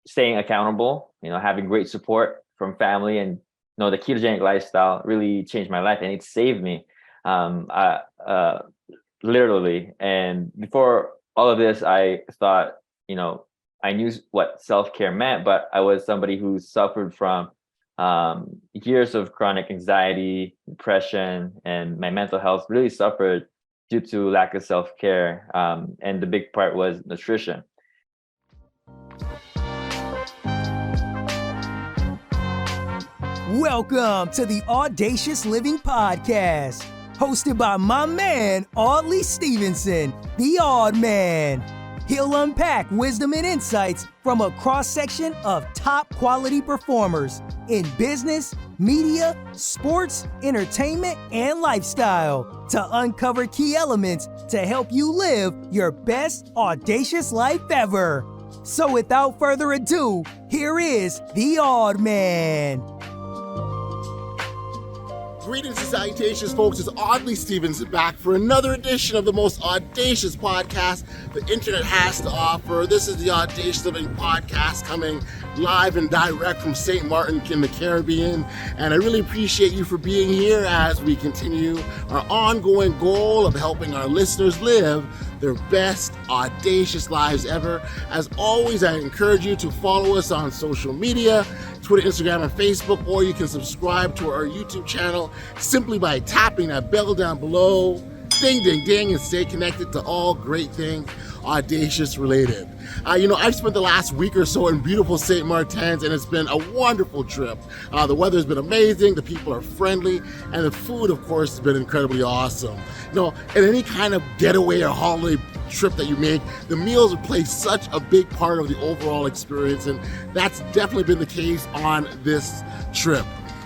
staying accountable, having great support from family, and the ketogenic lifestyle really changed my life, and it saved me, literally. And before all of this, I thought, I knew what self-care meant, but I was somebody who suffered from years of chronic anxiety, depression, and my mental health really suffered due to lack of self-care. And the big part was nutrition. Welcome to the Audacious Living Podcast, hosted by my man, Audley Stevenson, the Odd Man. He'll unpack wisdom and insights from a cross-section of top quality performers in business, media, sports, entertainment, and lifestyle to uncover key elements to help you live your best audacious life ever. So without further ado, here is the Odd Man. Greetings and salutations, folks. It's Audley Stevenson back for another edition of the most audacious podcast the internet has to offer. This is the Audacious Living Podcast, coming live and direct from St. Martin in the Caribbean. And I really appreciate you for being here as we continue our ongoing goal of helping our listeners live their best audacious lives ever. As always, I encourage you to follow us on social media, Twitter, Instagram, and Facebook, or you can subscribe to our YouTube channel simply by tapping that bell down below. Ding, ding, ding, and stay connected to all great things Audacious related. I've spent the last week or so in beautiful St. Martin's, and it's been a wonderful trip. The weather's been amazing, the people are friendly, and the food, of course, has been incredibly awesome. In any kind of getaway or holiday trip that you make, the meals play such a big part of the overall experience, and that's definitely been the case on this trip.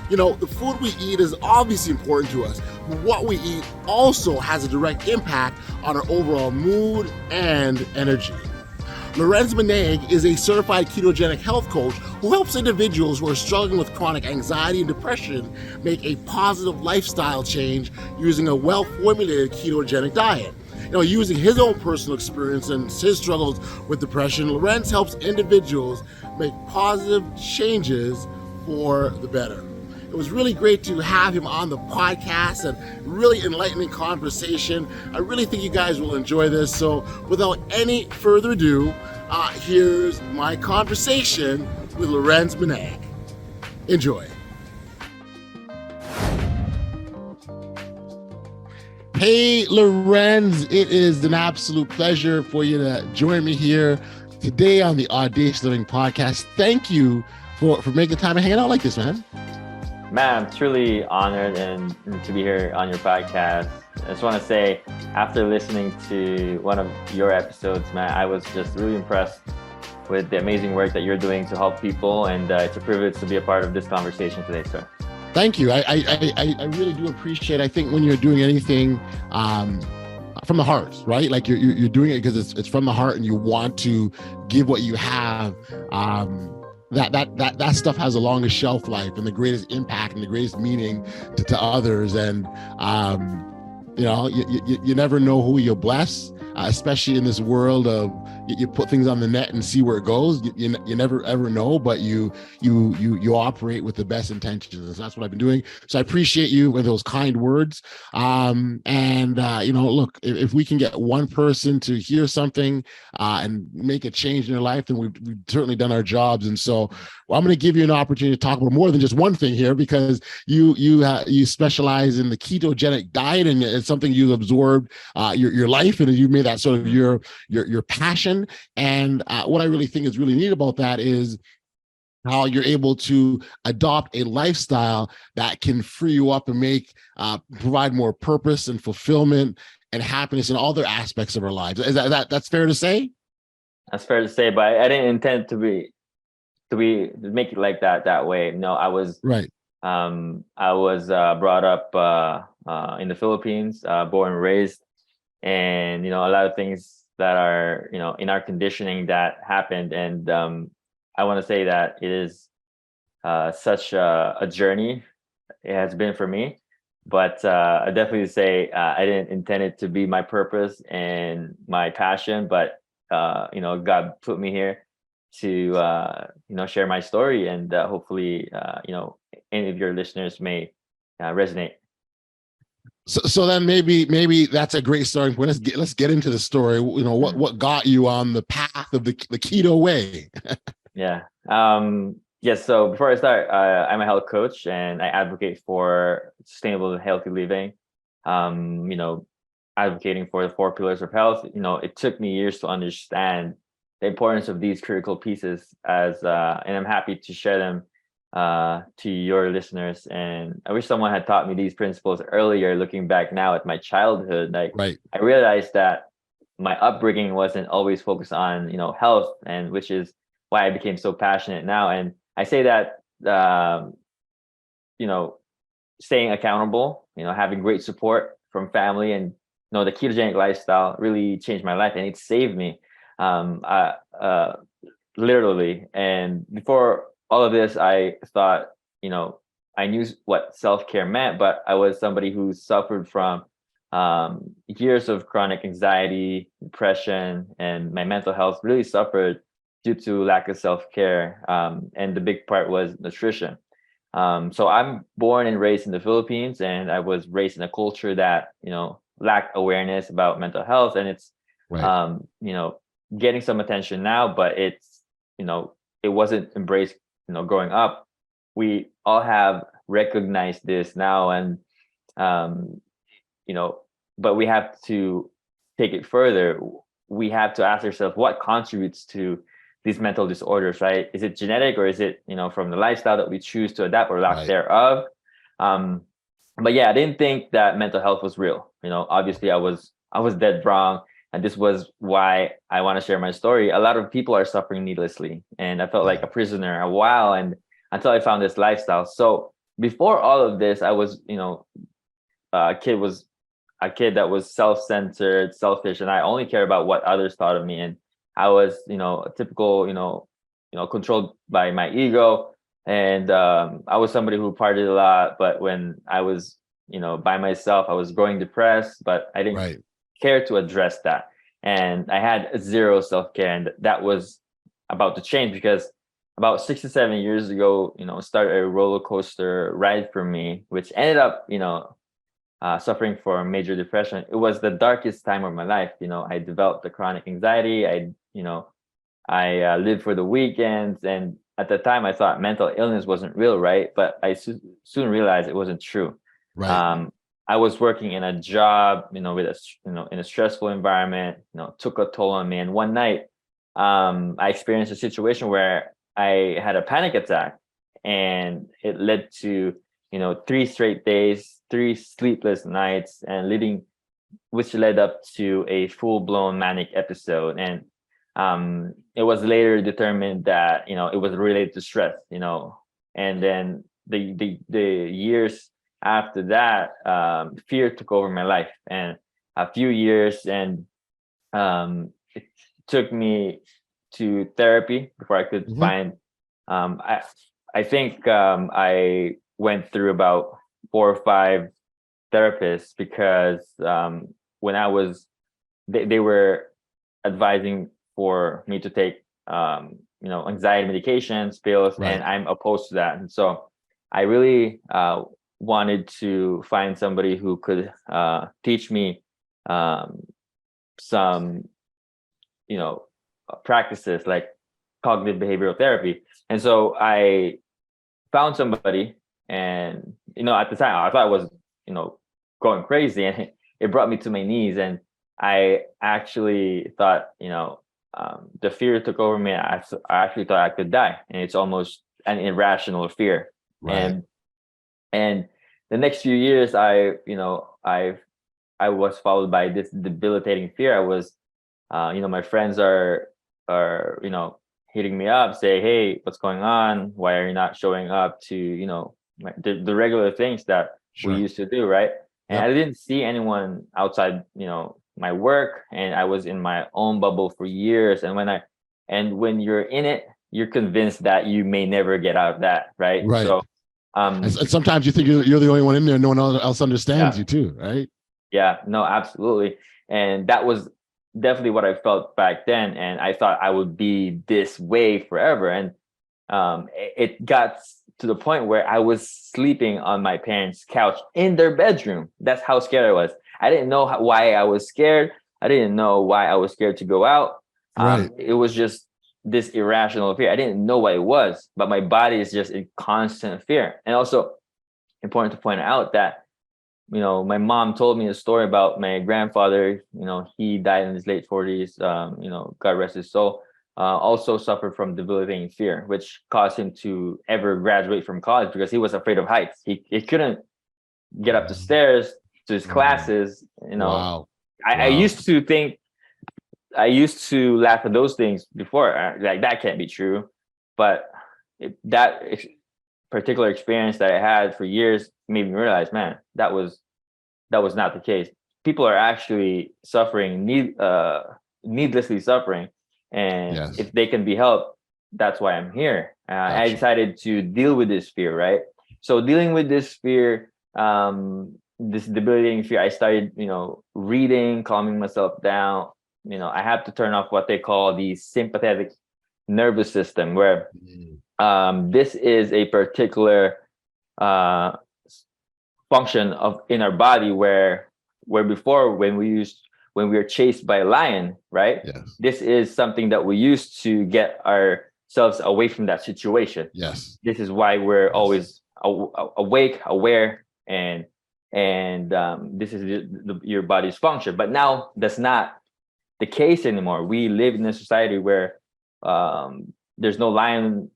The food we eat is obviously important to us, but what we eat also has a direct impact on our overall mood and energy. Lorenz Manaig is a certified ketogenic health coach who helps individuals who are struggling with chronic anxiety and depression make a positive lifestyle change using a well-formulated ketogenic diet. Using his own personal experience and his struggles with depression, Lorenz helps individuals make positive changes for the better. It was really great to have him on the podcast and really enlightening conversation. I really think you guys will enjoy this. So without any further ado, here's my conversation with Lorenz Manaig. Enjoy. Hey, Lorenz, it is an absolute pleasure for you to join me here today on the Audacious Living Podcast. Thank you for making the time and hanging out like this, man. Man, I'm truly honored and to be here on your podcast. I just want to say, after listening to one of your episodes, man, I was just really impressed with the amazing work that you're doing to help people, and it's a privilege to be a part of this conversation today, sir. Thank you. I really do appreciate. I think when you're doing anything from the heart, right? Like you're doing it because it's from the heart, and you want to give what you have. That stuff has the longest shelf life and the greatest impact and the greatest meaning to others. And you never know who you'll bless, especially in this world of you put things on the net and see where it goes. You never ever know, but you operate with the best intentions. And so that's what I've been doing. So I appreciate you with those kind words. Look, if we can get one person to hear something and make a change in their life, then we've certainly done our jobs. And so I'm going to give you an opportunity to talk about more than just one thing here, because you specialize in the ketogenic diet, and it's something you absorbed your life, and you made that sort of your passion. And what I really think is really neat about that is how you're able to adopt a lifestyle that can free you up and provide more purpose and fulfillment and happiness in all their aspects of our lives. Is that's fair to say? That's fair to say, but I didn't intend to make it like that way. No, I was right. I was brought up in the Philippines, born and raised, and a lot of things that are in our conditioning that happened, and I want to say that it is such a journey it has been for me, but I definitely say I didn't intend it to be my purpose and my passion, but God put me here share my story, and hopefully any of your listeners may resonate. So then maybe that's a great starting point. Let's get into the story. You know, what got you on the path of the keto way? Yeah. Yes. So before I start, I'm a health coach, and I advocate for sustainable and healthy living. Advocating for the 4 pillars of health. It took me years to understand the importance of these critical pieces, and I'm happy to share them to your listeners. And I wish someone had taught me these principles earlier. Looking back now at my childhood, Right. I realized that my upbringing wasn't always focused on health, and which is why I became so passionate now. And I say that staying accountable, having great support from family, and the ketogenic lifestyle really changed my life, and it saved me, literally. And before all of this, I thought, I knew what self-care meant, but I was somebody who suffered from years of chronic anxiety, depression, and my mental health really suffered due to lack of self-care. And the big part was nutrition. So I'm born and raised in the Philippines, and I was raised in a culture that, lacked awareness about mental health. And it's, Right. Getting some attention now, but it's, it wasn't embraced, growing up. We all have recognized this now, and, but we have to take it further. We have to ask ourselves what contributes to these mental disorders, right? Is it genetic, or is it, from the lifestyle that we choose to adapt or lack thereof? But yeah, I didn't think that mental health was real. Obviously I was dead wrong. And this was why I want to share my story. A lot of people are suffering needlessly, and I felt like a prisoner a while, and until I found this lifestyle. So before all of this, I was, a kid that was self-centered, selfish, and I only care about what others thought of me. And I was, a typical, controlled by my ego. And I was somebody who partied a lot, but when I was, by myself, I was growing depressed, but I didn't care to address that. And I had zero self-care, and that was about to change, because about 6 to 7 years ago, started a roller coaster ride for me, which ended up, suffering from major depression. It was the darkest time of my life. I developed the chronic anxiety. I lived for the weekends, and at the time I thought mental illness wasn't real, right? But I soon realized it wasn't true. Right. I was working in a job, in a stressful environment, took a toll on me. And one night, I experienced a situation where I had a panic attack, and it led to, 3 straight days, 3 sleepless nights, and which led up to a full-blown manic episode. And it was later determined that, it was related to stress, and then the years after that, fear took over my life, and a few years, and it took me to therapy before I could find. I think I went through about 4 or 5 therapists, because when I was, they were advising for me to take anxiety medications, pills, and I'm opposed to that. And so I really wanted to find somebody who could teach me some practices like cognitive behavioral therapy. And so I found somebody, and at the time I thought I was going crazy, and it brought me to my knees. And I actually thought the fear took over me. I actually thought I could die, and it's almost an irrational fear. And the next few years, I was followed by this debilitating fear. I was, my friends are hitting me up, say, "Hey, what's going on? Why are you not showing up to the regular things that we used to do, right?" And I didn't see anyone outside, my work, and I was in my own bubble for years. And when you're in it, you're convinced that you may never get out of that, right? So and sometimes you think you're the only one in there, no one else understands you too, right? Yeah, no, absolutely. And that was definitely what I felt back then. And I thought I would be this way forever. And it got to the point where I was sleeping on my parents' couch in their bedroom. That's how scared I was. I didn't know why I was scared. I didn't know why I was scared to go out. Right. It was just this irrational fear. I didn't know what it was, but my body is just in constant fear. And also important to point out that, you know, my mom told me a story about my grandfather. You know, he died in his late 40s. You know, God rest his soul. Also suffered from debilitating fear, which caused him to ever graduate from college because he was afraid of heights. He couldn't get up the stairs to his classes. You know, Wow. I used to think, I used to laugh at those things before, like that can't be true. But particular experience that I had for years made me realize, man, that was not the case. People are actually suffering, needlessly suffering. And if they can be helped, that's why I'm here. I decided to deal with this fear, right? So dealing with this fear, this debilitating fear, I started, you know, reading, calming myself down. You know, I have to turn off what they call the sympathetic nervous system, where this is a particular function in our body where before when we were chased by a lion, right? Yes. This is something that we use to get ourselves away from that situation. Yes. This is why we're always awake, aware, and this is your body's function. But now that's not the case anymore. We live in a society where there's no lion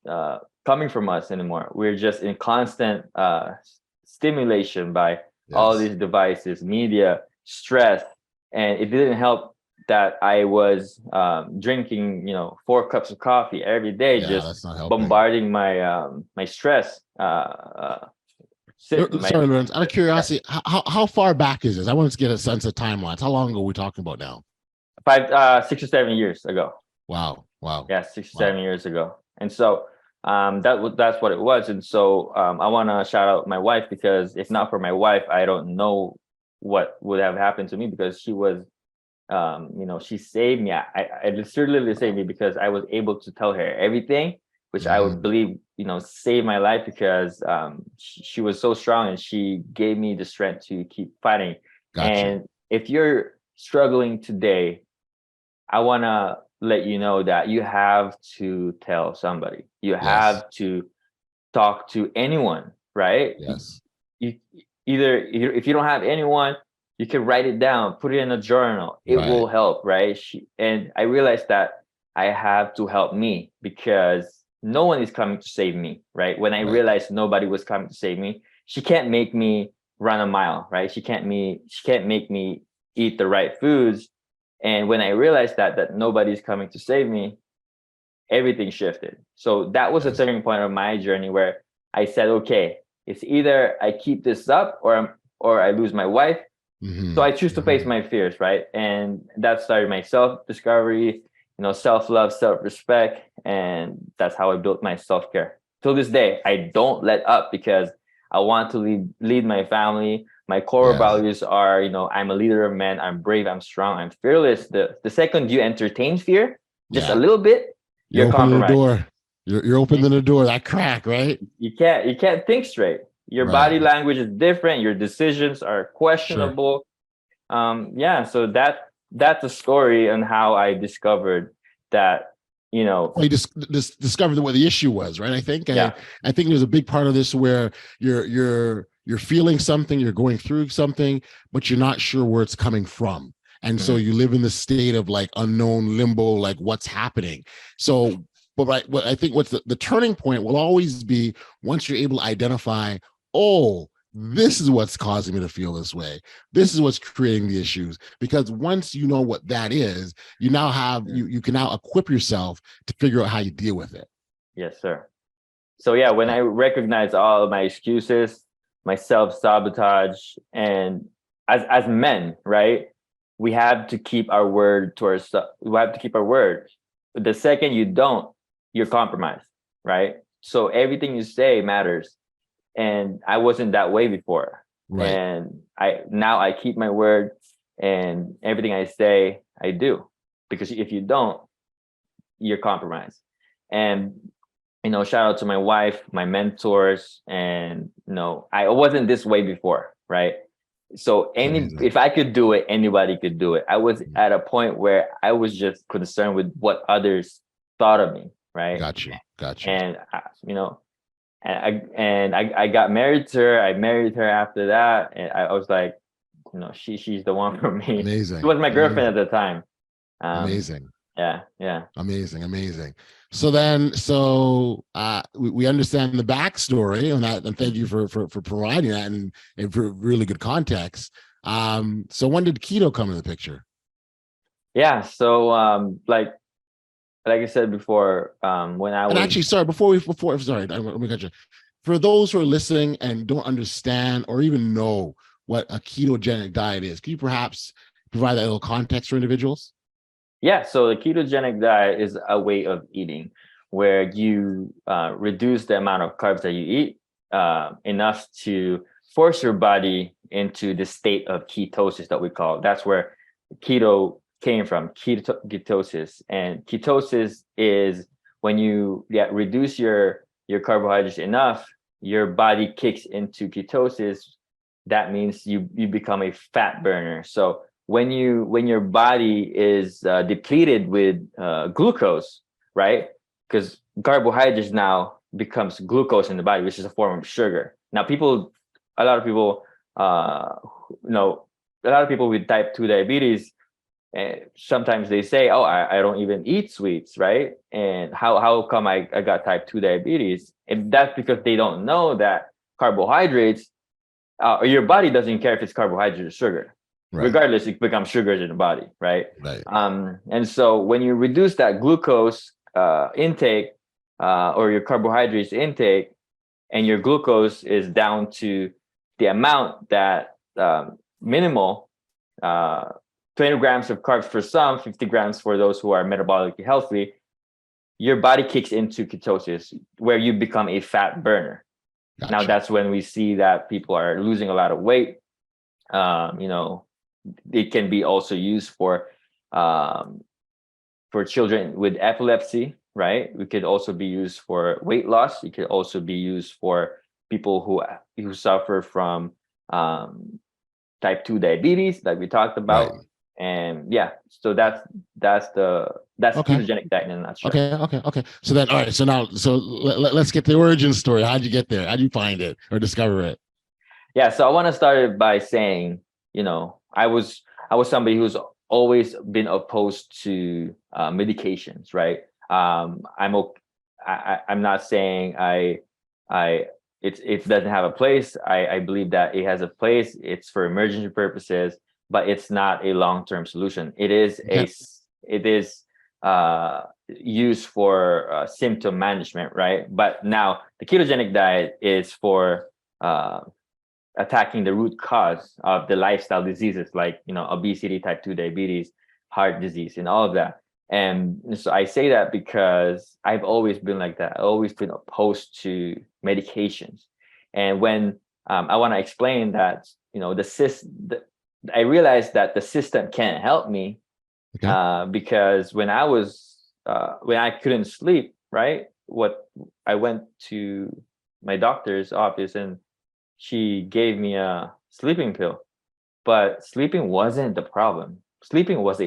coming from us anymore. We're just in constant stimulation by all these devices, media, stress. And it didn't help that I was drinking, you know, 4 cups of coffee every day, just bombarding my my stress. Sorry, Lorenz, out of curiosity, how far back is this? I wanted to get a sense of timelines. How long ago are we talking about now? 6 or 7 years ago. Wow. Yeah, 6 or 7 years ago. And so that's what it was. And so I want to shout out my wife, because if not for my wife, I don't know what would have happened to me, because she was, you know, she saved me. I literally saved me because I was able to tell her everything, which I would believe, you know, saved my life, because she was so strong and she gave me the strength to keep fighting. Gotcha. And if you're struggling today, I want to let you know that you have to tell somebody. You have to talk to anyone, right? Yes. You either if you don't have anyone, you can write it down, put it in a journal. It will help, right? And I realized that I have to help me, because no one is coming to save me, right? When I realized nobody was coming to save me, she can't make me run a mile, right? She can't make me eat the right foods. And when I realized that nobody's coming to save me, everything shifted. So that was a turning point of my journey, where I said, okay, it's either I keep this up or I lose my wife. So I choose to face my fears, right? And that started my self-discovery, you know, self-love, self-respect. And that's how I built my self-care. Till this day, I don't let up, because I want to lead my family. My core values are, you know, I'm a leader of men. I'm brave. I'm strong. I'm fearless. The second you entertain fear, just a little bit, you're compromised. The door. You're opening the door. That crack, right? You can't think straight. Your body language is different. Your decisions are questionable. So that's a story on how I discovered that, you know, you just discovered what the issue was, right? I think there's a big part of this where you're feeling something, you're going through something, but you're not sure where it's coming from. And so you live in this state of like unknown limbo, like what's happening. So, but I think what's the turning point will always be once you're able to identify, oh, this is what's causing me to feel this way. This is what's creating the issues. Because once you know what that is, you now have, you can now equip yourself to figure out how you deal with it. Yes, sir. So yeah, when I recognize all of my excuses, my self-sabotage, and as men, right, we have to keep our word to ourselves. We have to keep our word. But the second you don't, you're compromised, right? So everything you say matters. And I wasn't that way before. And now I keep my word, and everything I say, I do. because if you don't, you're compromised. And shout out to my wife, my mentors, and I wasn't this way before, right? So if I could do it, anybody could do it. I was at a point where I was just concerned with what others thought of me, right? Got you. And I got married to her. I married her after that, and I was like, she's the one for me. Amazing. She was my girlfriend at the time. Amazing. Yeah. Amazing. So we understand the backstory on that, and thank you for providing that and for really good context. So when did keto come in the picture? Yeah. So like I said before, when I was... And actually, sorry, let me cut you. For those who are listening and don't understand or even know what a ketogenic diet is, can you perhaps provide that little context for individuals? Yeah, so the ketogenic diet is a way of eating where you reduce the amount of carbs that you eat enough to force your body into the state of ketosis that we call. That's where keto came from, ketosis. And ketosis is when you reduce your carbohydrates enough, your body kicks into ketosis. That means you become a fat burner. So when your body is depleted with glucose, right? Because carbohydrates now becomes glucose in the body, which is a form of sugar. Now, a lot of people with type 2 diabetes, sometimes they say, "Oh, I don't even eat sweets," right? And how come I got type 2 diabetes? And that's because they don't know that carbohydrates, or your body doesn't care if it's carbohydrate or sugar. Right. Regardless, it becomes sugars in the body, right? And so when you reduce that glucose intake or your carbohydrates intake, and your glucose is down to the amount that minimal, 20 grams of carbs for some, 50 grams for those who are metabolically healthy, your body kicks into ketosis where you become a fat burner. Gotcha. Now that's when we see that people are losing a lot of weight. It can be also used for children with epilepsy, right? It could also be used for weight loss. It could also be used for people who suffer from type 2 diabetes, like we talked about. Right. And so that's ketogenic diet in a nutshell. Okay. So then, all right. So let's get the origin story. How'd you get there? How'd you find it or discover it? Yeah. So I want to start it by saying, I was somebody who's always been opposed to medications, right? I'm not saying it doesn't have a place. I believe that it has a place. It's for emergency purposes, but it's not a long-term solution. It is used for symptom management, right? But now the ketogenic diet is for attacking the root cause of the lifestyle diseases like obesity, type 2 diabetes, heart disease, and all of that. And so I say that because I've always been like that. I've always been opposed to medications. And when I want to explain that, I realized that the system can't help me because when I couldn't sleep, right? I went to my doctor's office and she gave me a sleeping pill, but sleeping wasn't the problem. Sleeping was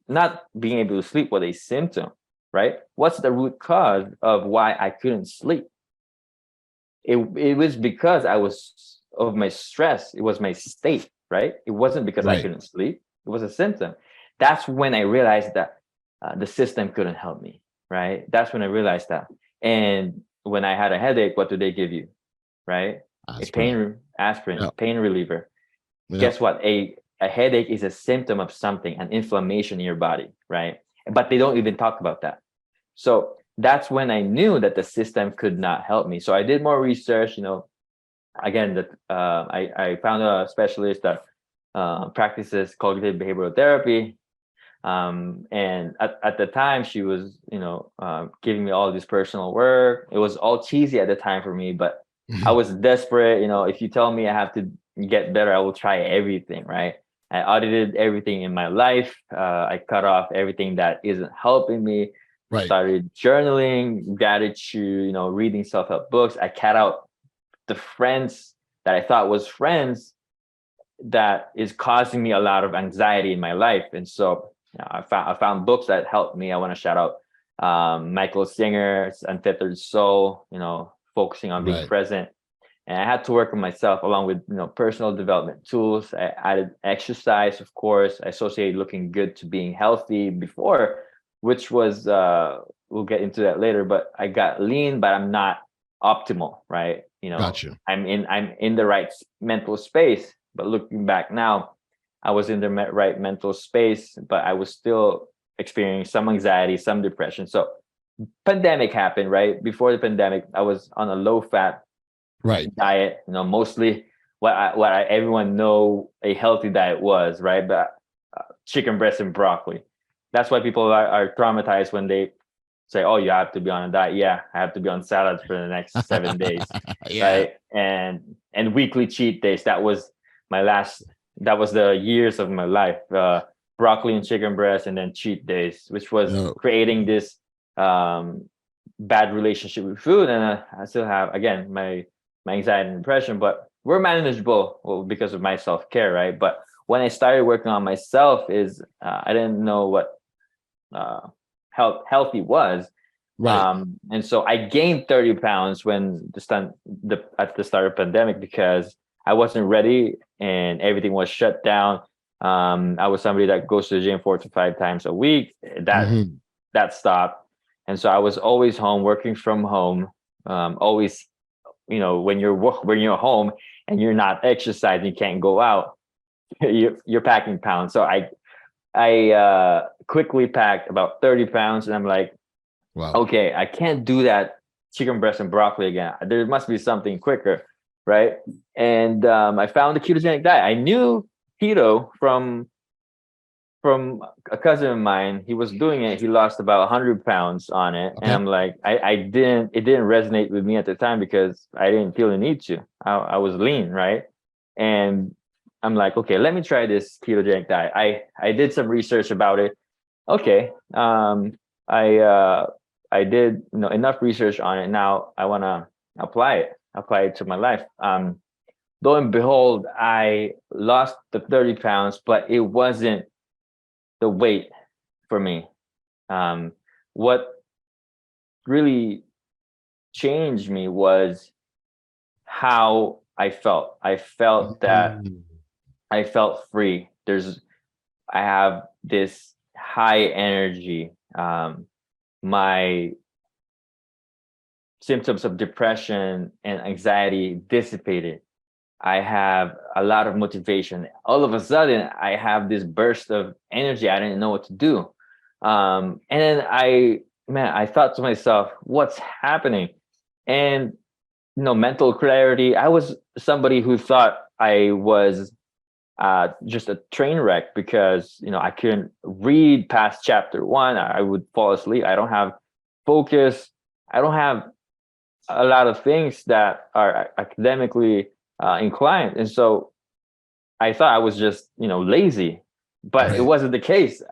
not being able to sleep was a symptom, right? What's the root cause of why I couldn't sleep? It was because of my stress. It was my state, right? It wasn't because I couldn't sleep. It was a symptom. That's when I realized that the system couldn't help me, right? That's when I realized that. And when I had a headache, what do they give you, right? Aspirin, pain reliever. Yep. Guess what? A headache is a symptom of something, an inflammation in your body, right? But they don't even talk about that. So that's when I knew that the system could not help me. So I did more research, again, I found a specialist that practices cognitive behavioral therapy. And at the time she was, giving me all this personal work. It was all cheesy at the time for me, but I was desperate. If you tell me I have to get better, I will try everything, right? I audited everything in my life. I cut off everything that isn't helping me. Right. Started journaling, gratitude, reading self-help books. I cut out the friends that I thought was friends that is causing me a lot of anxiety in my life. And so I found books that helped me. I want to shout out Michael Singer's Untethered Soul, focusing on being Right. present. And I had to work on myself along with personal development tools. I added exercise, of course. I associated looking good to being healthy before, which was we'll get into that later. But I got lean, but I'm not optimal, right? Gotcha. I'm in the right mental space. But looking back now, I was in the right mental space, but I was still experiencing some anxiety, some depression. So pandemic happened, right? Before the pandemic, I was on a low fat Right. diet, mostly everyone know a healthy diet was, right? But chicken breast and broccoli. That's why people are traumatized when they say, "Oh, you have to be on a diet." Yeah, I have to be on salads for the next 7 days, Yeah. right? And weekly cheat days. That was my last. That was the years of my life. Broccoli and chicken breast, and then cheat days, which was No. creating this bad relationship with food. And I still have, again, my anxiety and depression, but we're manageable because of my self-care, right? But when I started working on myself, I didn't know what healthy was. Right. And so I gained 30 pounds when at the start of pandemic, because I wasn't ready and everything was shut down. I was somebody that goes to the gym 4 to 5 times a week. That stopped. And so I was always home, working from home, always, when you're home and you're not exercising, you can't go out, you're packing pounds. So I quickly packed about 30 pounds, and I'm like, Wow. okay, I can't do that chicken breast and broccoli again. There must be something quicker, right? And I found the ketogenic diet. I knew keto from a cousin of mine. He was doing it. He lost about 100 pounds on it. Okay. And I'm like, it didn't resonate with me at the time because I didn't feel the need to. I was lean, right? And I'm like, okay, let me try this ketogenic diet. I did some research about it. Okay. I did enough research on it. Now I want to apply it to my life. Lo and behold, I lost the 30 pounds, but it wasn't the weight for me. What really changed me was how I felt. I felt that I felt free. I have this high energy. My symptoms of depression and anxiety dissipated. I have a lot of motivation. All of a sudden, I have this burst of energy. I didn't know what to do. And then I thought to myself, what's happening? And, mental clarity. I was somebody who thought I was just a train wreck because, I couldn't read past chapter 1. I would fall asleep. I don't have focus. I don't have a lot of things that are academically inclined. And so I thought I was just, lazy, but Right. it wasn't the case.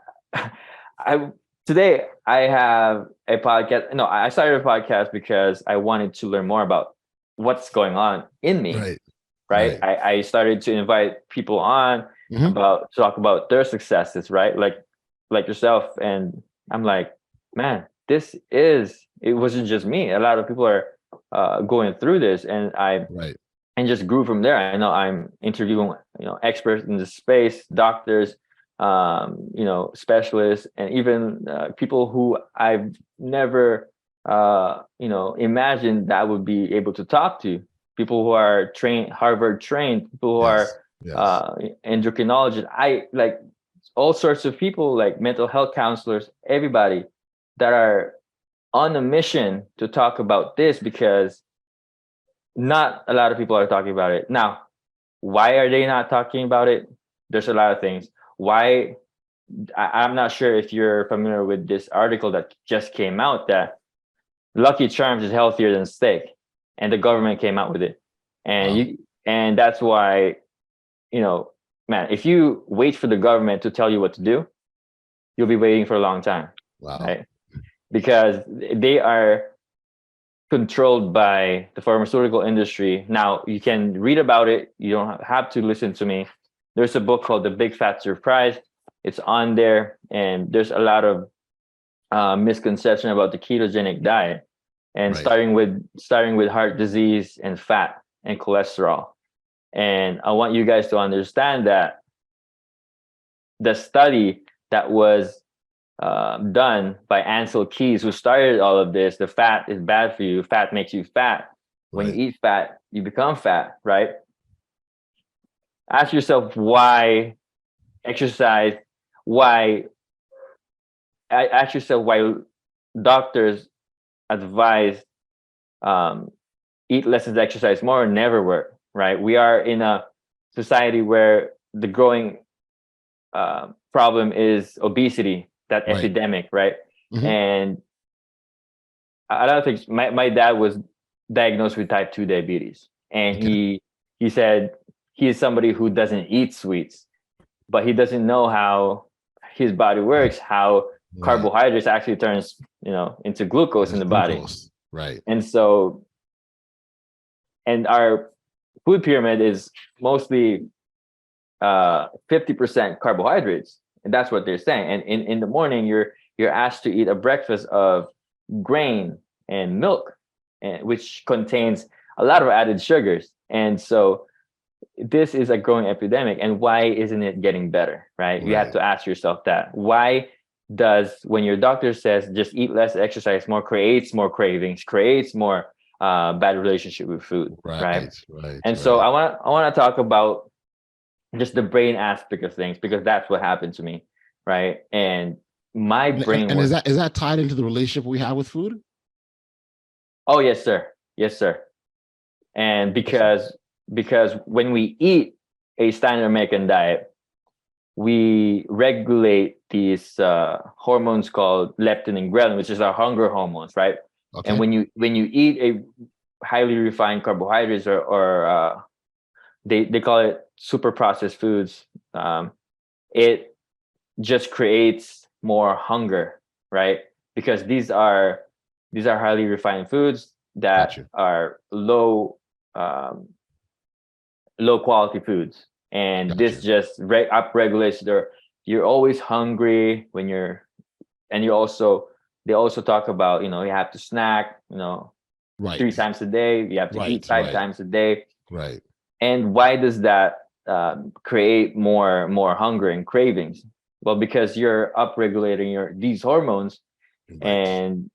Today I have a podcast. No, I started a podcast because I wanted to learn more about what's going on in me. Right. I started to invite people on to talk about their successes, right? Like yourself. And I'm like, man, it wasn't just me. A lot of people are going through this, and and just grew from there. I know I'm interviewing, experts in the space, doctors, specialists, and even people who I've never, imagined that I would be able to talk to. People who are Harvard trained, people who are endocrinologists. I like all sorts of people, like mental health counselors, everybody that are on a mission to talk about this, because not a lot of people are talking about it. Now, why are they not talking about it? There's a lot of things. Why? I'm not sure if you're familiar with this article that just came out that Lucky Charms is healthier than steak, and the government came out with it. And and that's why, man, if you wait for the government to tell you what to do, you'll be waiting for a long time. Wow. Right? Because they are controlled by the pharmaceutical industry. Now, you can read about it. You don't have to listen to me. There's a book called The Big Fat Surprise. It's on there, and there's a lot of misconception about the ketogenic diet, and starting with heart disease and fat and cholesterol. And I want you guys to understand that the study that was done by Ansel Keys, who started all of this, the fat is bad for you. Fat makes you fat. When you eat fat, you become fat, right? Ask yourself why exercise, ask yourself why doctors advise eat less and exercise more never work, right? We are in a society where the growing problem is obesity, that epidemic, right? Mm-hmm. And a lot of things. My dad was diagnosed with type 2 diabetes, and he said he is somebody who doesn't eat sweets, but he doesn't know how his body works, how carbohydrates actually turns into glucose in the body. Right. And so, and our food pyramid is mostly 50% carbohydrates, and that's what they're saying. And in the morning, you're asked to eat a breakfast of grain and milk, which contains a lot of added sugars. And so this is a growing epidemic. And why isn't it getting better, right? You have to ask yourself that. Why does, when your doctor says just eat less, exercise more, creates more cravings, creates more bad relationship with food, right? And so I want to talk about just the brain aspect of things, because that's what happened to me, right? And my brain is that tied into the relationship we have with food? Oh, yes, sir. Yes, sir. And because when we eat a standard American diet, we regulate these hormones called leptin and ghrelin, which is our hunger hormones, right? Okay. And when you eat a highly refined carbohydrates or they call it super processed foods, it just creates more hunger, right? Because these are highly refined foods that are low quality foods, and this just upregulates you're always hungry when they also talk about, you have to snack, 3 times a day, you have to eat 5 times a day, right? And why does that create more hunger and cravings? Well, because you're upregulating these hormones. And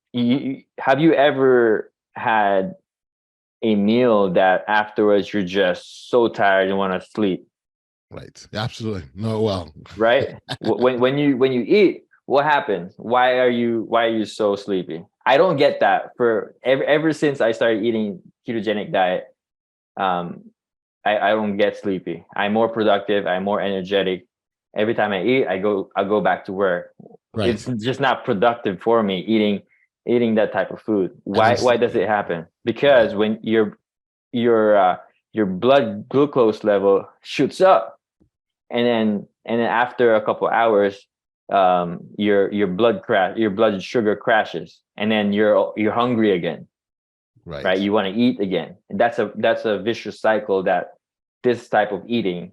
have you ever had a meal that afterwards you're just so tired and want to sleep? Right. Absolutely. No. Well. Right. when you eat, what happens? Why are you so sleepy? I don't get that. For ever since I started eating ketogenic diet, I don't get sleepy. I'm more productive. I'm more energetic. Every time I eat, I go back to work. Right. It's just not productive for me eating that type of food. Why does it happen? Because when your blood glucose level shoots up, and then after a couple hours, your blood sugar crashes, and then you're hungry again. Right. You want to eat again. And that's a vicious cycle that this type of eating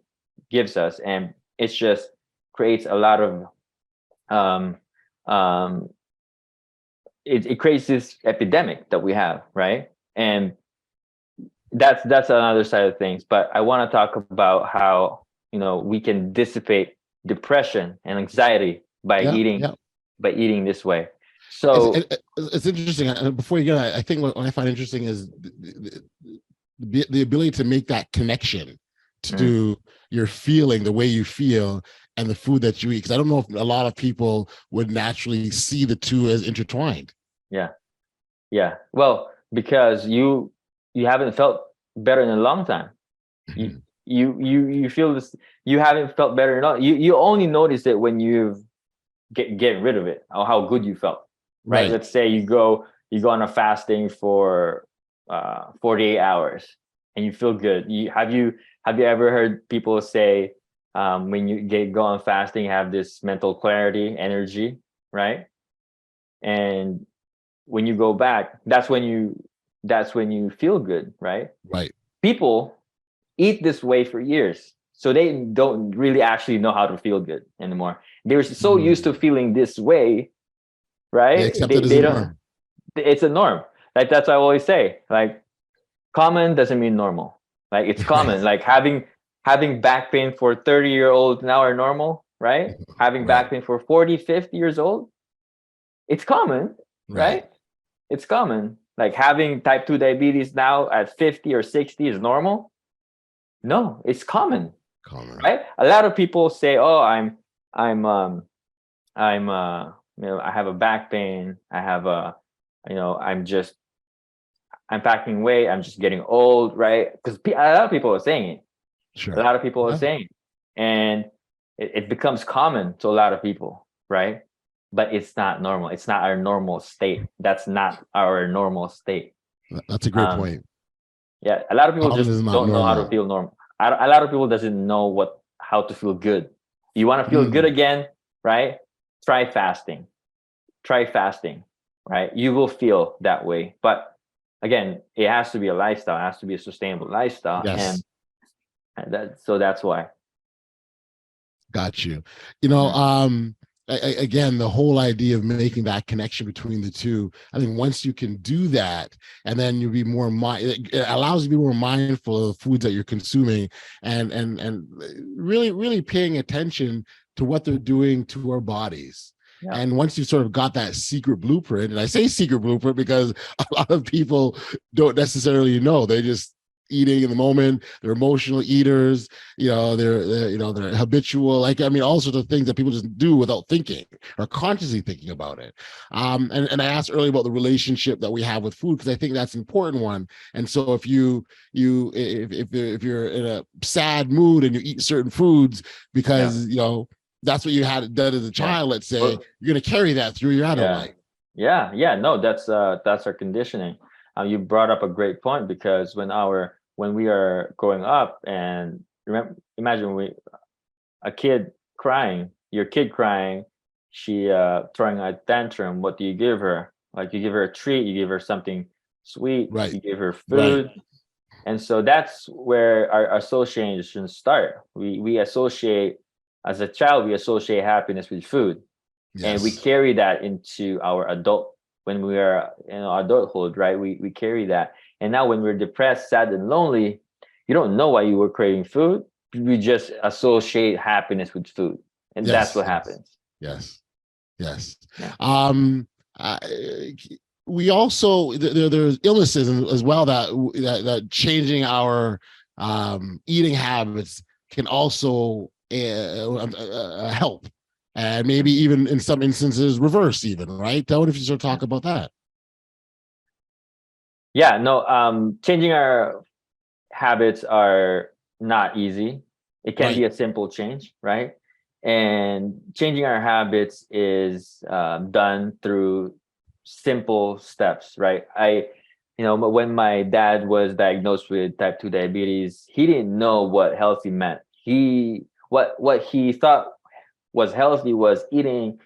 gives us, and it just creates a lot of it creates this epidemic that we have, right? And that's another side of things. But I want to talk about how we can dissipate depression and anxiety by eating this way. So it's interesting. Before you get, I think what I find interesting is the ability to make that connection to your feeling, the way you feel, and the food that you eat. Because I don't know if a lot of people would naturally see the two as intertwined. Yeah. Well, because you haven't felt better in a long time. You feel this. You haven't felt better in a long. You only notice it when you get rid of it, or how good you felt. Right. Let's say you go on a fasting for 48 hours and you feel good. Have you ever heard people say When you go on fasting, you have this mental clarity, energy, right? And when you go back, that's when you feel good, right? Right. People eat this way for years, so they don't really actually know how to feel good anymore. They're so used to feeling this way, They right? accept They it as a they don't. norm. It's a norm. Like that's what I always say. Like common doesn't mean normal. Like it's Right. common. Like having back pain for 30-year-olds now are normal, right? Having Right. back pain for 40, 50 years old, it's common, Right. right? It's common. Like having type 2 diabetes now at 50 or 60 is normal. No, it's common, Common. right? A lot of people say, "Oh, I'm I'm I have a back pain. I have a I'm packing weight. I'm just getting old, right?" Because a lot of people are saying it. A Sure. lot of people are Yeah. saying it. And it becomes common to a lot of people, right? But it's not normal. It's not our normal state. That's not our normal state. That's a great Um, point. yeah, a lot of people Common just is not don't know how to normal. feel normal. A lot of people doesn't know how to feel good. You want to feel good Mm. again, right? Try fasting. Try fasting, right? You will feel that way. But again, it has to be a lifestyle. It has to be a sustainable lifestyle, Yes. and that's why. Got you. Mhm. Again, the whole idea of making that connection between the two, I think once you can do that, and then you'll be more it allows you to be more mindful of the foods that you're consuming, and really, really paying attention to what they're doing to our bodies. Yeah. And once you've sort of got that secret blueprint, and I say secret blueprint because a lot of people don't necessarily know, they just eating in the moment, they're emotional eaters, they're habitual, like, I mean, all sorts of things that people just do without thinking or consciously thinking about it. And I asked earlier about the relationship that we have with food, because I think that's an important one. And so if if you're in a sad mood and you eat certain foods Yeah. because that's what you had done as a Yeah. child, let's say, Well, you're going to carry that through your adult yeah. life. Yeah. No, that's our conditioning. You brought up a great point, because when we are growing up, and imagine a kid crying, your kid crying, she throwing a tantrum. What do you give her? Like you give her a treat, you give her something sweet, Right. you give her Right. food. And so that's where our associations start. We associate, as a child, we associate happiness with food, and we Yes. carry that into our when we are in adulthood, right? We carry that, and now when we're depressed, sad, and lonely, you don't know why you were craving food. We just associate happiness with food, and that's Yes. what happens. Yes. Yes. Yeah. I, we also there's illnesses as well that changing our eating habits can also help, and maybe even in some instances reverse, even, right? Tell me if you sort of talk about that. Yeah, no, changing our habits are not easy. It can be Right. a simple change, right? And changing our habits is done through simple steps, right? When my dad was diagnosed with type 2 diabetes, he didn't know what healthy meant. What he thought was healthy was eating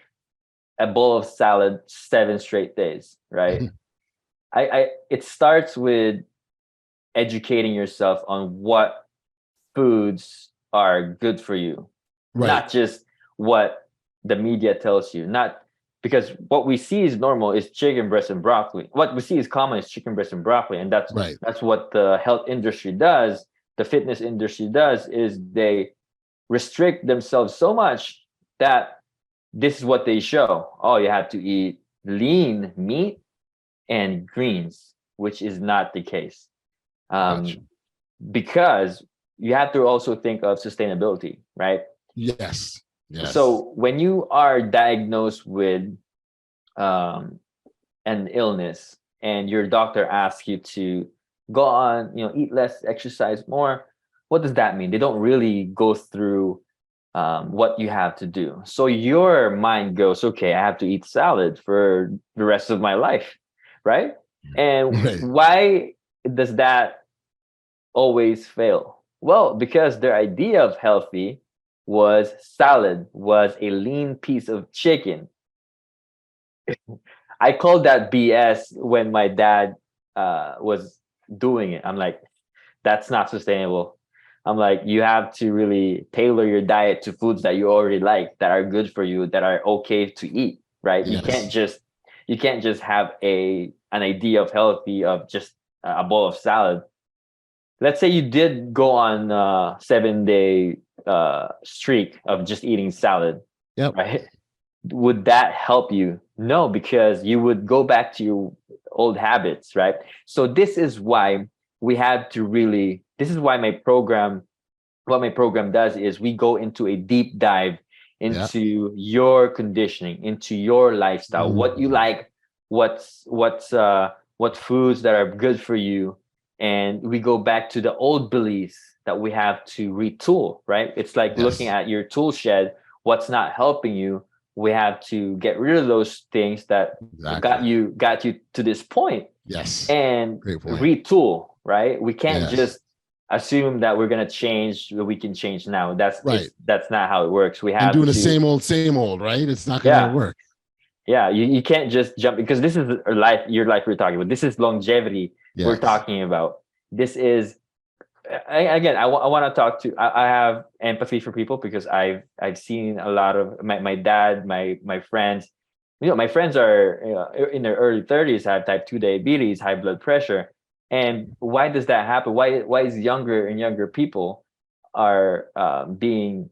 a bowl of salad 7 straight days, right? It starts with educating yourself on what foods are good for you, Right. not just what the media tells you. Not because what we see is normal is chicken breast and broccoli. What we see is common is chicken breast and broccoli, and Right. that's what the health industry does. The fitness industry does is they restrict themselves so much that this is what they show. Oh, you have to eat lean meat and greens, which is not the case. Gotcha. Because you have to also think of sustainability, right? Yes. Yes. So when you are diagnosed with um, an illness, and your doctor asks you to go on, eat less, exercise more, what does that mean? They don't really go through what you have to do. So your mind goes, okay, I have to eat salad for the rest of my life, right? And Right. why does that always fail? Well, because their idea of healthy was salad, was a lean piece of chicken. I called that BS when my dad was doing it. I'm like, that's not sustainable. I'm like, you have to really tailor your diet to foods that you already like, that are good for you, that are okay to eat, right? Yes. You can't just have an idea of healthy of just a bowl of salad. Let's say you did go on a 7-day streak of just eating salad, Yep. right? Would that help you? No, because you would go back to your old habits, right? So this is why we have to really, this is why what my program does is we go into a deep dive Yeah. into your conditioning, into your lifestyle, what you like, what foods that are good for you. And we go back to the old beliefs that we have to retool, right? It's like looking Yes. at your tool shed, what's not helping you. We have to get rid of those things that Exactly. got you to this point Yes. and Great point. retool, right? We can't Yes. just assume that we're gonna change what we can change now. Right. That's not how it works. We And have doing the to, same old, right? It's not going to yeah, work. yeah. You can't just jump, because this is your life we're talking about. This is longevity we're Yes. talking about. This is again, I want to talk to. I have empathy for people because I've seen a lot of my dad, my friends. My friends are in their early 30s, have type 2 diabetes, high blood pressure. And why does that happen? Why is younger and younger people are being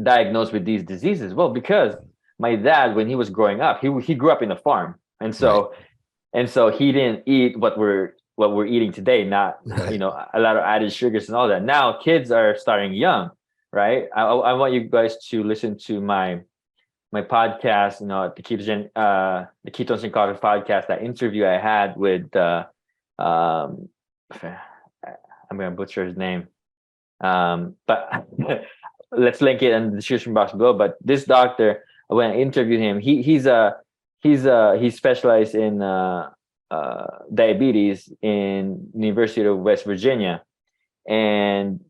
diagnosed with these diseases? Well, because my dad, when he was growing up, he grew up in a farm, and Right. so he didn't eat what we're eating today. Not Right. a lot of added sugars and all that. Now kids are starting young, right? I want you guys to listen to my podcast, the Ketones and Coffee podcast, that interview I had with I'm gonna butcher his name. But let's link it in the description box below. But this doctor, when I interviewed him, he specialized in diabetes in University of West Virginia, and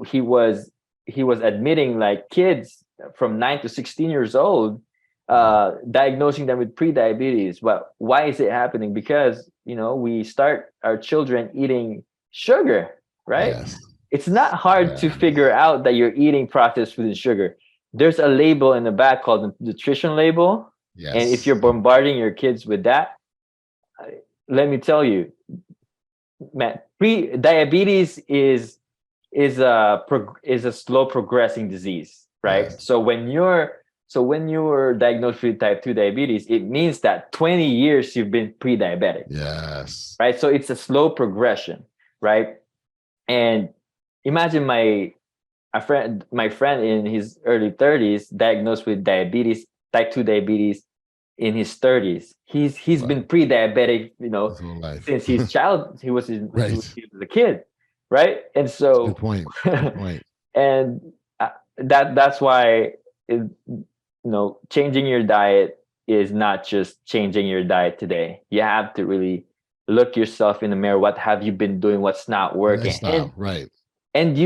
he was admitting like kids from 9 to 16 years old, diagnosing them with pre-diabetes. But why is it happening? Because we start our children eating sugar, right? Yes. It's not hard to Yeah. figure out that you're eating processed food and sugar. There's a label in the back called the nutrition label. And if Yes. you're bombarding your kids with that, let me tell you, man, pre-diabetes is a slow progressing disease, right? Yes. So when you're diagnosed with type 2 diabetes, it means that 20 years you've been pre-diabetic, Yes. right? So it's a slow progression, right? And imagine my friend in his early 30s diagnosed with type 2 diabetes in his 30s. He's been pre-diabetic, His whole life. since he was Right. a kid, right? And so Good point. Good point. and that's why changing your diet is not just changing your diet today. You have to really look yourself in the mirror. What have you been doing? What's not working? Lifestyle. Right. And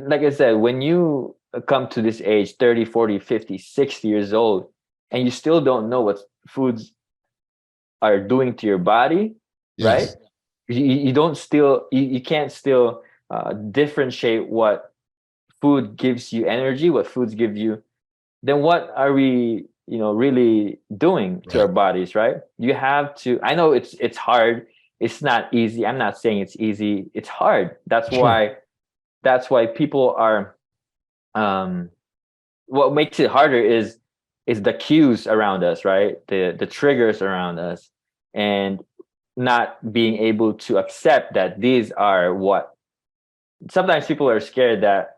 like I said, when you come to this age, 30, 40, 50, 60 years old, and you still don't know what foods are doing to your body, right? Yes. You can't still differentiate what food gives you energy, what foods give you. Then what are we really doing to our Right. bodies, right? You have to. I know it's hard. It's not easy. I'm not saying it's easy. It's hard. Sure. That's why people are what makes it harder is the cues around us, right? The triggers around us, and not being able to accept that these are what. Sometimes people are scared that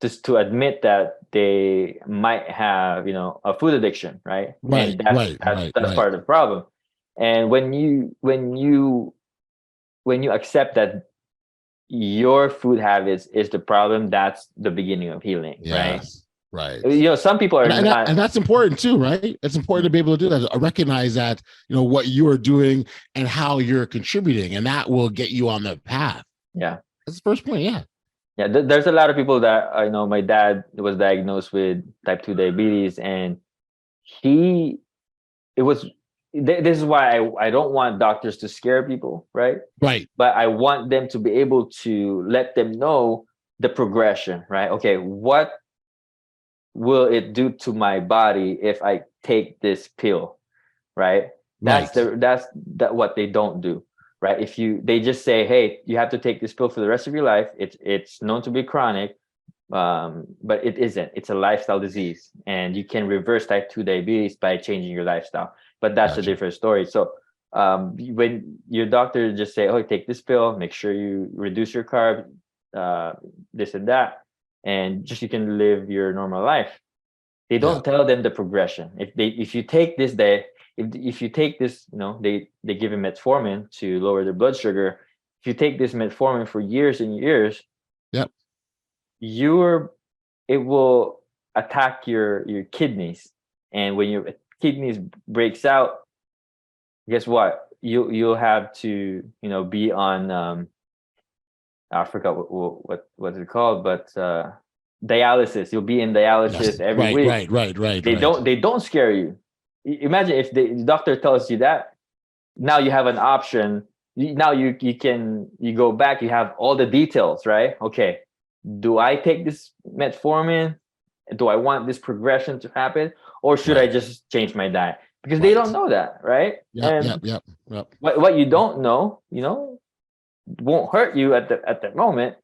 just to admit that they might have a food addiction, right? Right. And that's Right. that's Right. that's Right. part of the problem. And when you accept that your food habits is the problem, that's the beginning of healing, right? Yes. Right. Some people are not. And that's important too, right? It's important to be able to do that. Recognize that what you are doing and how you're contributing, and that will get you on the path. Yeah. That's the first point. Yeah. Yeah, there's a lot of people that I know. My dad was diagnosed with type 2 diabetes, and he it was this is why I don't want doctors to scare people, right? Right. But I want them to be able to let them know the progression, right? Okay, what will it do to my body if I take this pill, right? Right. That's that what they don't do, right? If you they just say, hey, you have to take this pill for the rest of your life. It's known to be chronic, but it isn't. It's a lifestyle disease, and you can reverse type 2 diabetes by changing your lifestyle. But that's a Gotcha. different story. So when your doctor just say, oh, take this pill, make sure you reduce your carb, uh, this and that, and just you can live your normal life. They Yeah. don't tell them the progression. If you take this day, if you take this, they give him metformin to lower their blood sugar. If you take this metformin for years and years, Yep. you're it will attack your kidneys, and when your kidneys breaks out, guess what, you'll have to be on I forgot what's it called, but dialysis. You'll be in Yes. dialysis every Right. week. Right. Right. Right. they Right. don't they don't scare you. Imagine if the doctor tells you that. Now you have an option. Now you go back, you have all the details, right? Okay, do I take this metformin? Do I want this progression to happen, or should I Right. just change my diet? Because they don't Right. know that, right? Yep. Yep. And Yep. Yep. what you don't know, won't hurt you at that moment,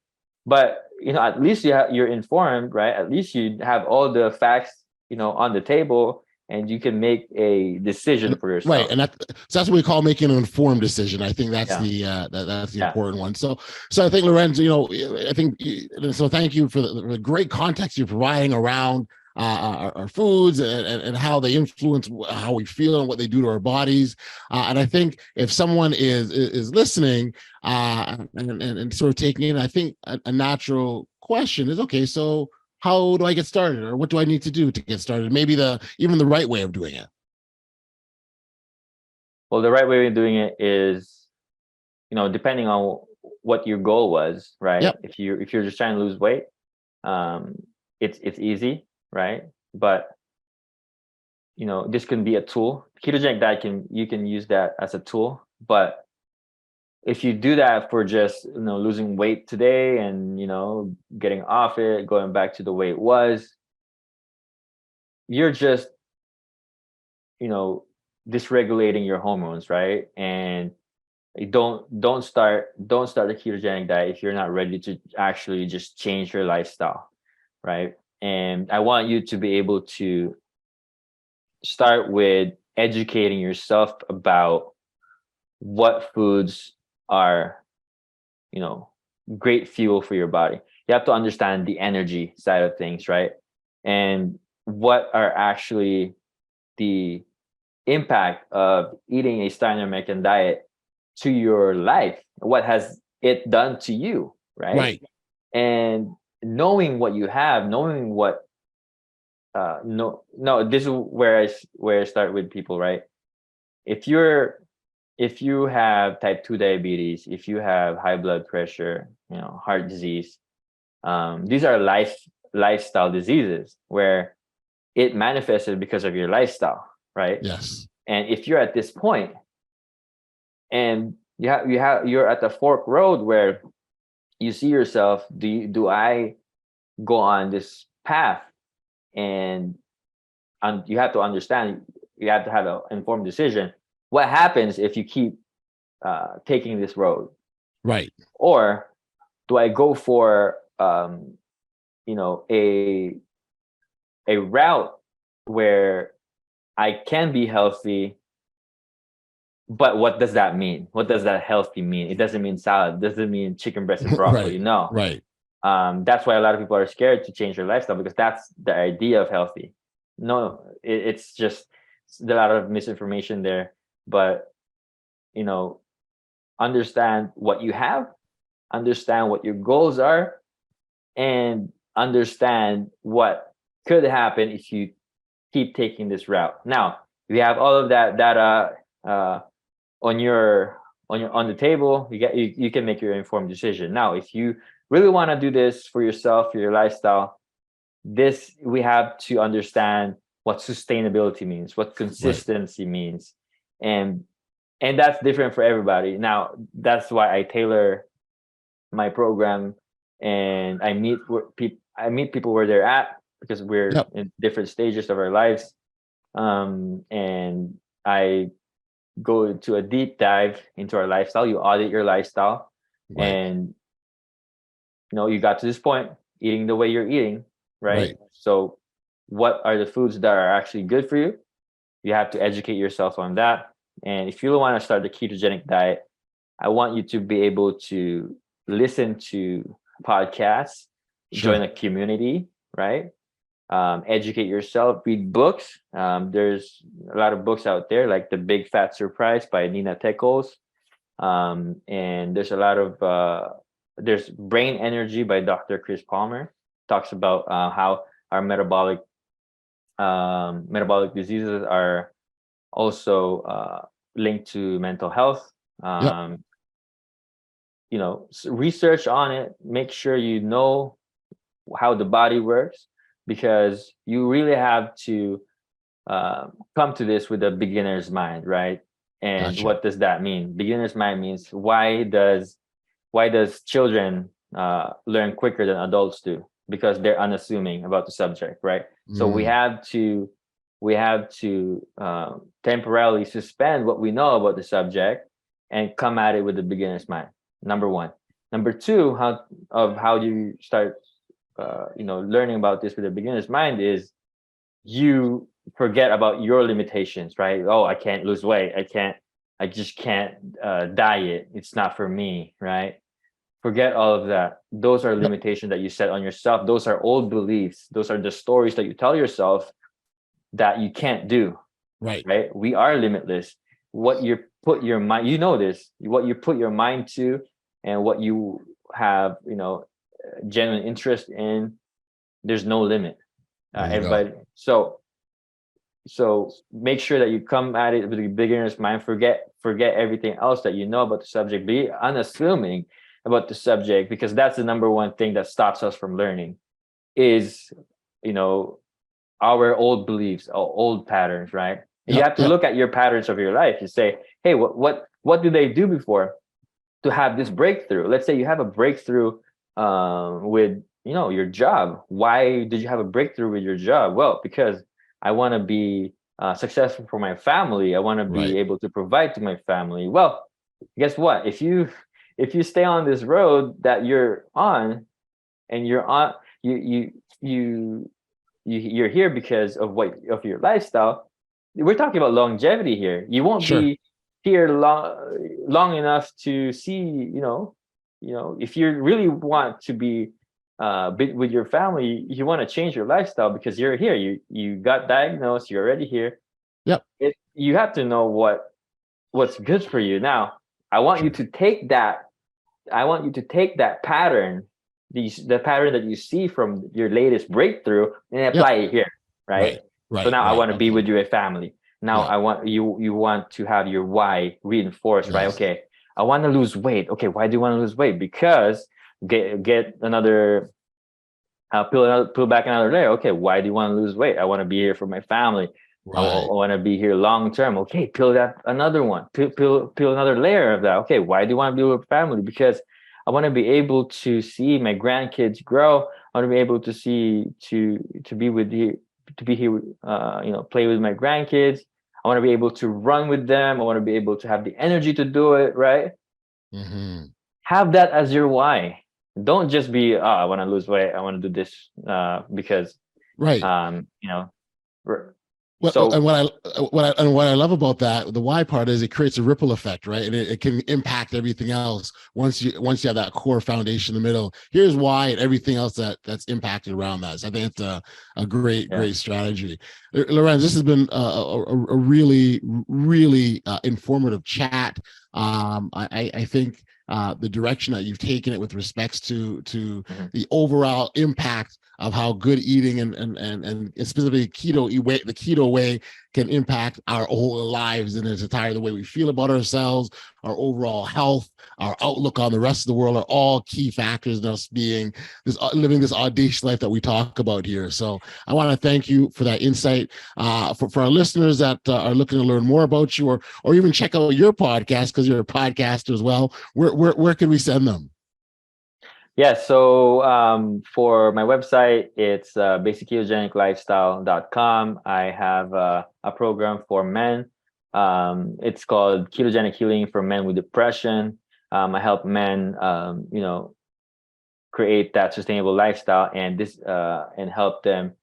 but at least you're informed, right? At least you have all the facts on the table, and you can make a decision for Right, yourself. and so that's what we call making an informed decision. I think that's Yeah. that's the Yeah. important one. So I think, Lorenz, I think so. Thank you for the great context you're providing around our foods and how they influence how we feel and what they do to our bodies. And I think if someone is listening and sort of taking in, I think a natural question is, okay, so how do I get started, or what do I need to do to get started? Maybe even the right way of doing it. Well, the right way of doing it is, depending on what your goal was, right? Yep. If you're just trying to lose weight, um, it's easy, right? But this can be a tool. Ketogenic diet you can use that as a tool. But if you do that for just losing weight today and getting off it, going back to the way it was, you're just you know dysregulating your hormones, right? And don't start a ketogenic diet if you're not ready to actually just change your lifestyle, right? And I want you to be able to start with educating yourself about what foods are you know great fuel for your body. You have to understand the energy side of things, right? And what are actually the impact of eating a Steiner American diet to your life. What has it done to you, right? Right. And knowing what you have, knowing what no, this is where I start with people, right? If you have type 2 diabetes, if you have high blood pressure, heart disease, these are lifestyle diseases where it manifested because of your lifestyle, right? Yes. And if you're at this point and you're at the fork road where you see yourself, do I go on this path? And you have to understand, you have to have an informed decision. What happens if you keep taking this road? Right. Or do I go for a route where I can be healthy? But what does that mean? What does that healthy mean? It doesn't mean salad. It doesn't mean chicken breast and broccoli. Right. No. Right. That's why a lot of people are scared to change their lifestyle, because that's the idea of healthy. No, it's just a lot of misinformation there. But understand what you have, understand what your goals are, and understand what could happen if you keep taking this route. Now, if you have all of that data on the table, you can make your informed decision. Now, if you really want to do this for yourself, for your lifestyle, we have to understand what sustainability means, what consistency means, and that's different for everybody. Now, that's why I tailor my program, and I meet people where they're at, because we're in different stages of our lives, and I go to a deep dive into our lifestyle. You audit your lifestyle, and you got to this point, eating the way you're eating, right? So what are the foods that are actually good for you? You have to educate yourself on that. And if you want to start the ketogenic diet, I want you to be able to listen to podcasts, join a community, right? Educate yourself, read books. There's a lot of books out there, like The Big Fat Surprise by Nina Teckles. And there's a lot of there's Brain Energy by Dr. Chris Palmer. Talks about how our metabolic diseases are also linked to mental health. Research on it. Make sure you know how the body works, because you really have to come to this with a beginner's mind, right? And what does that mean? Beginner's mind means why does children learn quicker than adults do? Because they're unassuming about the subject, right? So we have to temporarily suspend what we know about the subject and come at it with a beginner's mind. Number one. Number two, how do you start learning about this with a beginner's mind is you forget about your limitations, right? Oh, I can't lose weight. I just can't diet. It's not for me, right? Forget all of that. Those are limitations that you set on yourself. Those are old beliefs. Those are the stories that you tell yourself that you can't do. Right? We are limitless. What you put your mind, what you put your mind to, and what you have, genuine interest in, there's no limit. Everybody. So make sure that you come at it with a beginner's mind. Forget everything else that you know about the subject. Be unassuming about the subject, because that's the number one thing that stops us from learning is, our old beliefs, our old patterns, right? You have to look at your patterns of your life. You say, hey, what do they do before to have this breakthrough? Let's say you have a breakthrough with, your job. Why did you have a breakthrough with your job? Well, because I want to be successful for my family. I want to be able to provide to my family. Well, guess what? If you stay on this road that you're on, and you're here because of your lifestyle, we're talking about longevity here. You won't be here long enough to see, if you really want to be with your family, you want to change your lifestyle because you're here. You got diagnosed. You're already here. You have to know what's good for you. Now, I want you to take that. I want you to take that pattern, the pattern that you see from your latest breakthrough, and apply it here, right? So now I want to be with your family. Now I want you want to have your why reinforced, right? Okay, I want to lose weight. Okay, why do you want to lose weight? Because get another peel back another layer. Okay, why do you want to lose weight? I want to be here for my family. I want to be here long term. Okay, peel that another one. Peel another layer of that. Okay, why do you want to be with family? Because I want to be able to see my grandkids grow. I want to be able to see to be with you, to be here, play with my grandkids. I want to be able to run with them. I want to be able to have the energy to do it, right? Have that as your why. Don't just be, I want to lose weight. I want to do this because, and what I love about that, the why part is it creates a ripple effect, right? And it can impact everything else once you have that core foundation in the middle. Here's why, and everything else that's impacted around that. So I think it's a great strategy. Lorenz, this has been a really, really informative chat. I think the direction that you've taken it with respects to the overall impact of how good eating and specifically the keto way can impact our whole lives in its entirety. The way we feel about ourselves, our overall health, our outlook on the rest of the world are all key factors in us being this, living this audacious life that we talk about here. So I want to thank you for that insight. For our listeners that are looking to learn more about you, or even check out your podcast because you're a podcaster as well, where can we send them? Yeah, so for my website, it's basicketogeniclifestyle.com. I have a program for men. It's called Ketogenic Healing for Men with Depression. I help men, create that sustainable lifestyle and help them,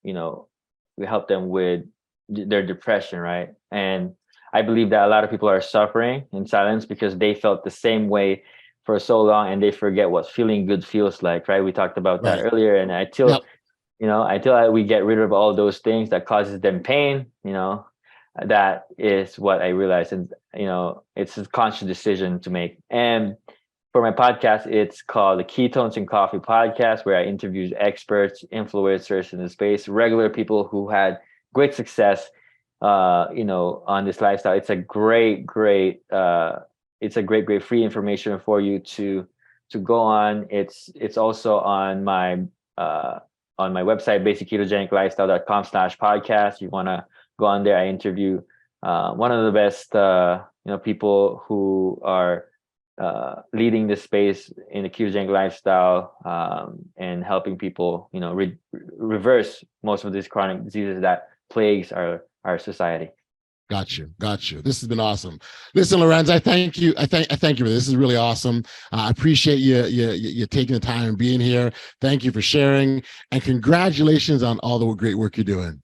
we help them with their depression, right? And I believe that a lot of people are suffering in silence because they felt the same way for so long and they forget what feeling good feels like, right? We talked about that earlier. And until we get rid of all those things that causes them pain, that is what I realized. And, it's a conscious decision to make. And for my podcast, it's called the Ketones and Coffee Podcast, where I interview experts, influencers in the space, regular people who had great success, on this lifestyle. It's a great free information for you to go on. It's also on my website, basicketogeniclifestyle.com/podcast. You want to go on there. I interview one of the best people who are leading this space in the ketogenic lifestyle, and helping people reverse most of these chronic diseases that plagues our society. Got you. This has been awesome. Listen, Lorenz, I thank you. I thank you for this. This is really awesome. I appreciate you taking the time and being here. Thank you for sharing, and congratulations on all the great work you're doing.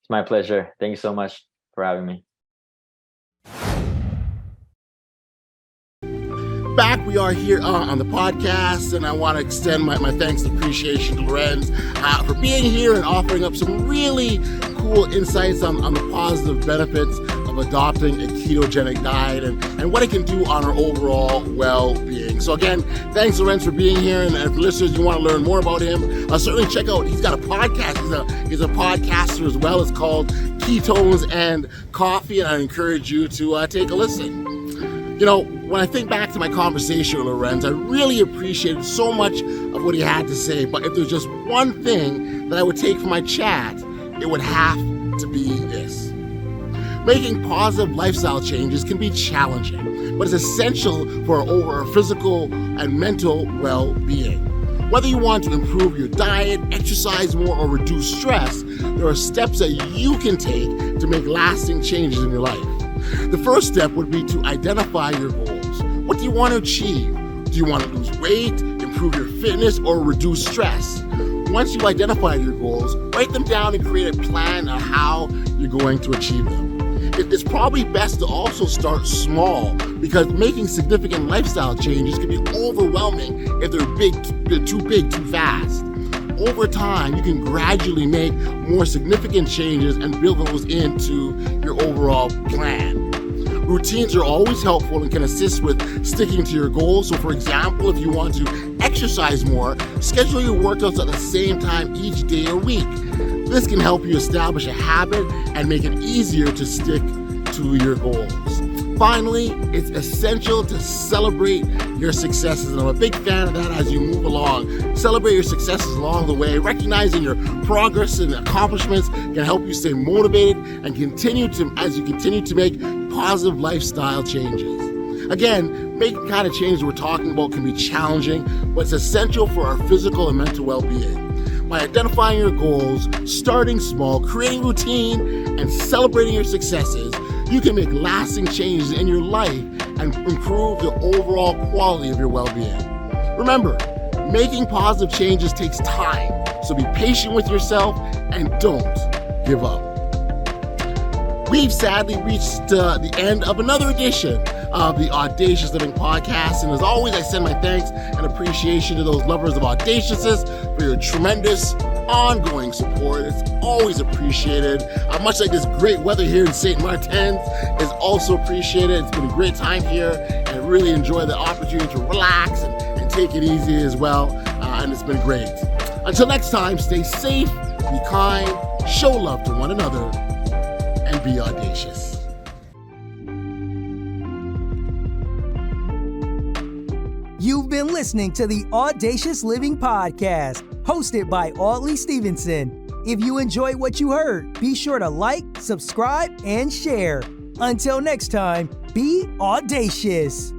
It's my pleasure. Thank you so much for having me. Back we are here on the podcast, and I want to extend my thanks and appreciation to Lorenz for being here and offering up some really cool insights on the positive benefits of adopting a ketogenic diet and what it can do on our overall well-being. So again, thanks Lorenz for being here, and for listeners, you want to learn more about him, certainly check out, he's got a podcast. He's a podcaster as well. It's called Ketones and Coffee, and I encourage you to take a listen. When I think back to my conversation with Lorenz, I really appreciated so much of what he had to say. But if there's just one thing that I would take from my chat, it would have to be this. Making positive lifestyle changes can be challenging, but it's essential for our physical and mental well-being. Whether you want to improve your diet, exercise more, or reduce stress, there are steps that you can take to make lasting changes in your life. The first step would be to identify your goals. What do you want to achieve? Do you want to lose weight, improve your fitness, or reduce stress? Once you've identified your goals, write them down and create a plan on how you're going to achieve them. It's probably best to also start small, because making significant lifestyle changes can be overwhelming if they're too big, too fast. Over time, you can gradually make more significant changes and build those into your overall plan. Routines are always helpful and can assist with sticking to your goals. So for example, if you want to exercise more, schedule your workouts at the same time each day or week. This can help you establish a habit and make it easier to stick to your goals. Finally, it's essential to celebrate your successes, and I'm a big fan of that as you move along. Celebrate your successes along the way. Recognizing your progress and accomplishments can help you stay motivated and continue to make positive lifestyle changes. Again, making the kind of changes we're talking about can be challenging, but it's essential for our physical and mental well-being. By identifying your goals, starting small, creating routine, and celebrating your successes, you can make lasting changes in your life and improve the overall quality of your well-being. Remember, making positive changes takes time, so be patient with yourself and don't give up. We've sadly reached the end of another edition of the Audacious Living Podcast, and as always, I send my thanks and appreciation to those lovers of Audaciousness for your tremendous ongoing support. It's always appreciated. Much like this great weather here in St. Martin's is also appreciated. It's been a great time here, and I really enjoy the opportunity to relax and take it easy as well, and it's been great. Until next time, stay safe, be kind, show love to one another, and be audacious. You've been listening to the Audacious Living Podcast, hosted by Audley Stevenson. If you enjoyed what you heard, be sure to like, subscribe, and share. Until next time, be audacious.